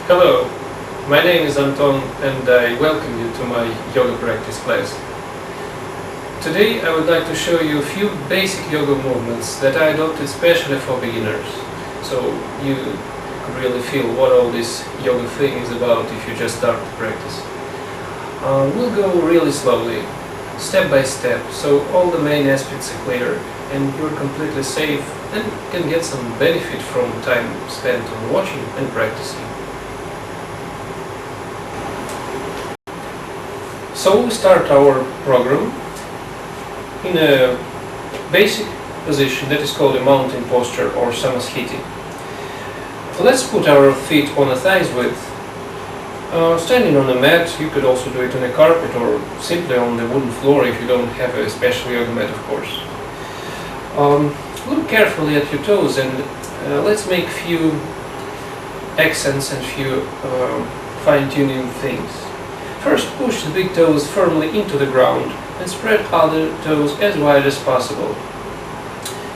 Hello, my name is Anton and I welcome you to my yoga practice class. Today I would like to show you a few basic yoga movements that I adopted especially for beginners, so you could really feel what all this yoga thing is about if you just start to practice. We'll go really slowly, step by step, so all the main aspects are clear and you're completely safe and can get some benefit from time spent on watching and practicing. So we start our program in a basic position that is called a mountain posture or samasthiti. Let's put our feet on a thighs width. Standing on a mat, you could also do it on a carpet or simply on the wooden floor if you don't have a special yoga mat, of course. Look carefully at your toes and let's make few accents and few fine-tuning things. First, push the big toes firmly into the ground and spread other toes as wide as possible.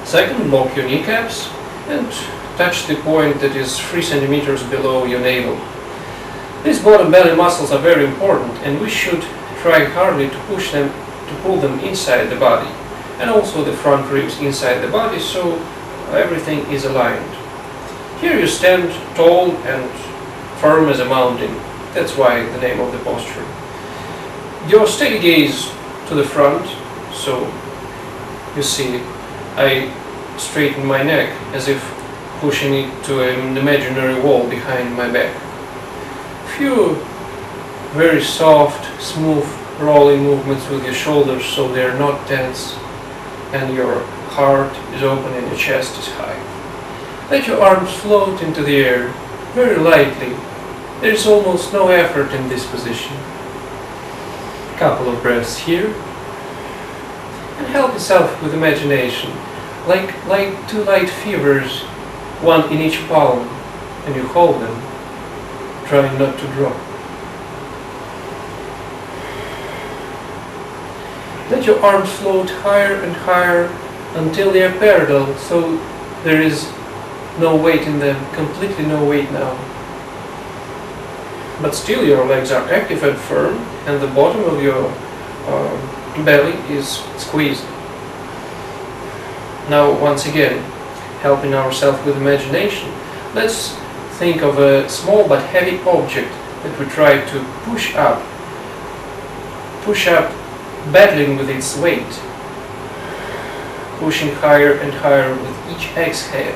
Second, lock your kneecaps and touch the point that is 3 centimeters below your navel. These bottom belly muscles are very important and we should try hardly to push them, to pull them inside the body, and also the front ribs inside the body so everything is aligned. Here you stand tall and firm as a mountain. That's why the name of the posture. Your steady gaze to the front, so you see I straighten my neck as if pushing it to an imaginary wall behind my back. Few very soft, smooth, rolling movements with your shoulders so they are not tense and your heart is open and your chest is high. Let your arms float into the air very lightly. There is almost no effort in this position. Couple of breaths here. And help yourself with imagination, like 2 light fevers, one in each palm, and you hold them, trying not to drop. Let your arms float higher and higher until they are parallel, so there is no weight in them, completely no weight now. But still your legs are active and firm and the bottom of your belly is squeezed. Now once again, helping ourselves with imagination, let's think of a small but heavy object that we try to push up, battling with its weight, pushing higher and higher with each exhale.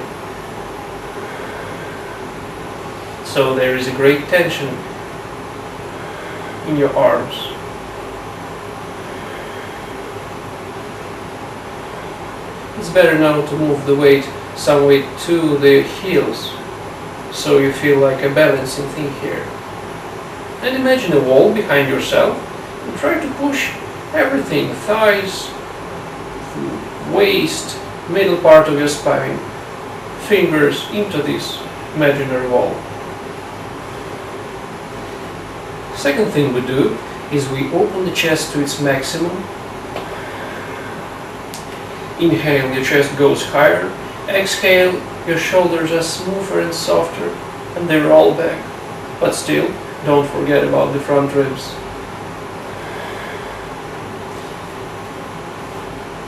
So there is a great tension in your arms. It's better now to move the weight some way to the heels, so you feel like a balancing thing here. And imagine a wall behind yourself and try to push everything, thighs, waist, middle part of your spine, fingers into this imaginary wall. Second thing we do is we open the chest to its maximum. Inhale, your chest goes higher. Exhale, your shoulders are smoother and softer and they roll back. But still, don't forget about the front ribs.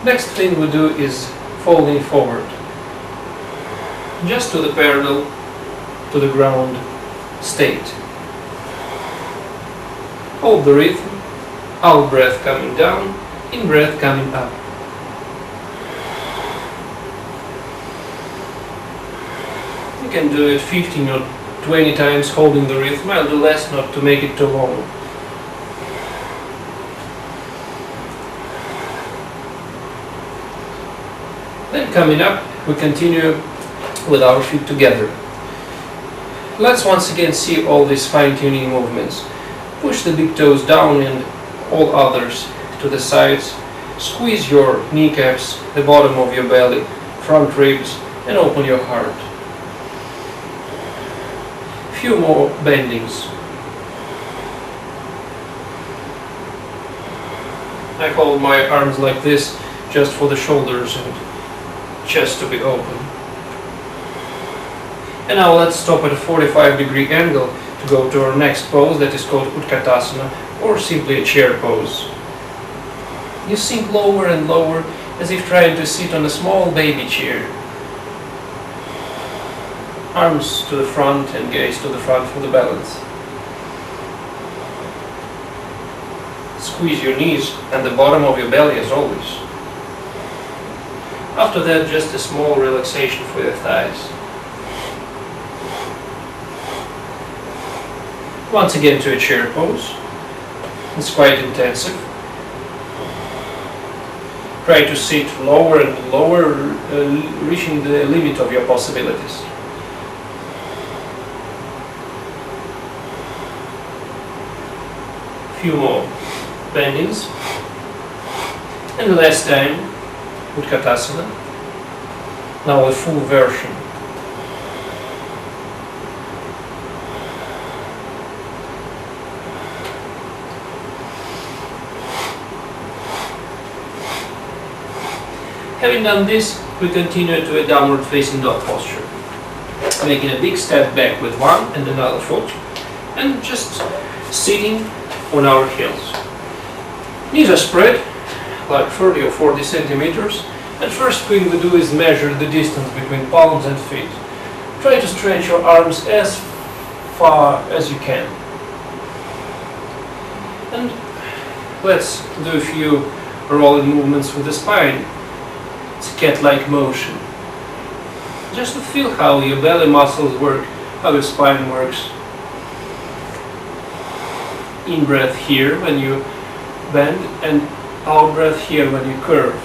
Next thing we do is folding forward, just to the parallel to the ground state. Hold the rhythm, out breath coming down, in breath coming up. You can do it 15 or 20 times holding the rhythm. I'll do less not to make it too long. Then coming up, we continue with our feet together. Let's once again see all these fine-tuning movements. Push the big toes down and all others to the sides. Squeeze your kneecaps, the bottom of your belly, front ribs, and open your heart. Few more bendings. I hold my arms like this just for the shoulders and chest to be open. And now let's stop at a 45-degree angle to go to our next pose, that is called Utkatasana, or simply a chair pose. You sink lower and lower, as if trying to sit on a small baby chair. Arms to the front and gaze to the front for the balance. Squeeze your knees and the bottom of your belly as always. After that, just a small relaxation for your thighs. Once again to a chair pose. It's quite intensive. Try to sit lower and lower, reaching the limit of your possibilities. Few more bendings. And the last time, Utkatasana. Now a full version. Having done this, we continue to a downward facing dog posture, making a big step back with one and another foot, and just sitting on our heels. Knees are spread, like 30 or 40 centimeters, and first thing we do is measure the distance between palms and feet. Try to stretch your arms as far as you can. And let's do a few rolling movements with the spine. It's a cat-like motion. Just to feel how your belly muscles work, how your spine works. In breath here when you bend, and out breath here when you curve.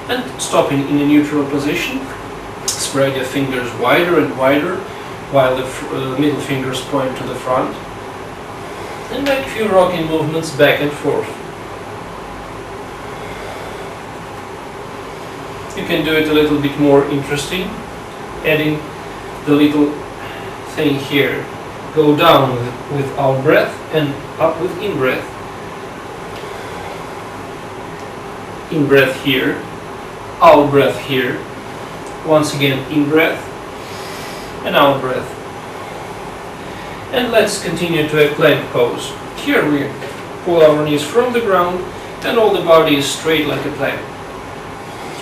And stopping in a neutral position, spread your fingers wider and wider while the middle fingers point to the front, and make a few rocking movements back and forth. You can do it a little bit more interesting, adding the little thing here. Go down with out breath and up with in breath. In breath here, out breath here. Once again, in breath and out breath. And let's continue to a plank pose. Here we pull our knees from the ground and all the body is straight like a plank.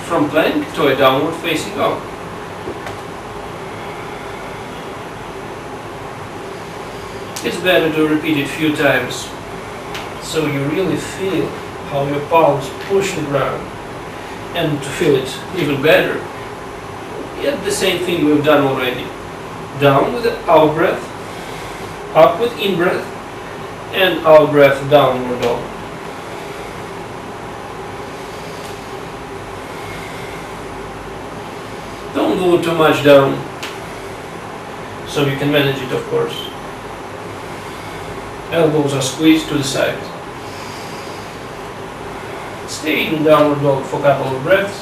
From plank to a downward facing dog. It's better to repeat it a few times so you really feel how your palms push the ground, and to feel it even better, yet the same thing we've done already. Down with the out breath, up with in breath, and out breath, downward dog. Don't go too much down, so you can manage it, of course. Elbows are squeezed to the side. Stay in downward dog for a couple of breaths.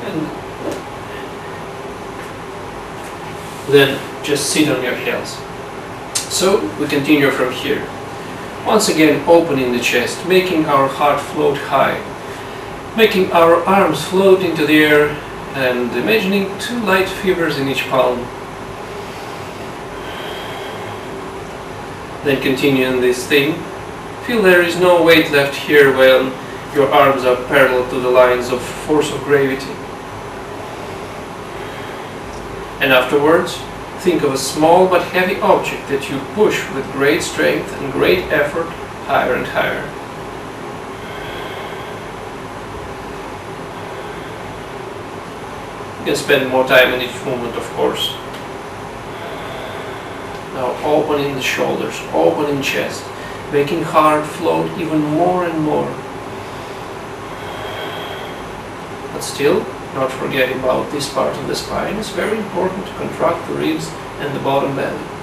And then just sit on your heels. So we continue from here. Once again, opening the chest, making our heart float high, making our arms float into the air, and imagining two light fibers in each palm. Then continuing this thing, feel there is no weight left here when your arms are parallel to the lines of force of gravity. And afterwards, think of a small but heavy object that you push with great strength and great effort higher and higher. You can spend more time in each movement, of course. Now opening the shoulders, opening chest, making heart float even more and more. But still, not forgetting about this part of the spine. It's very important to contract the ribs and the bottom belly.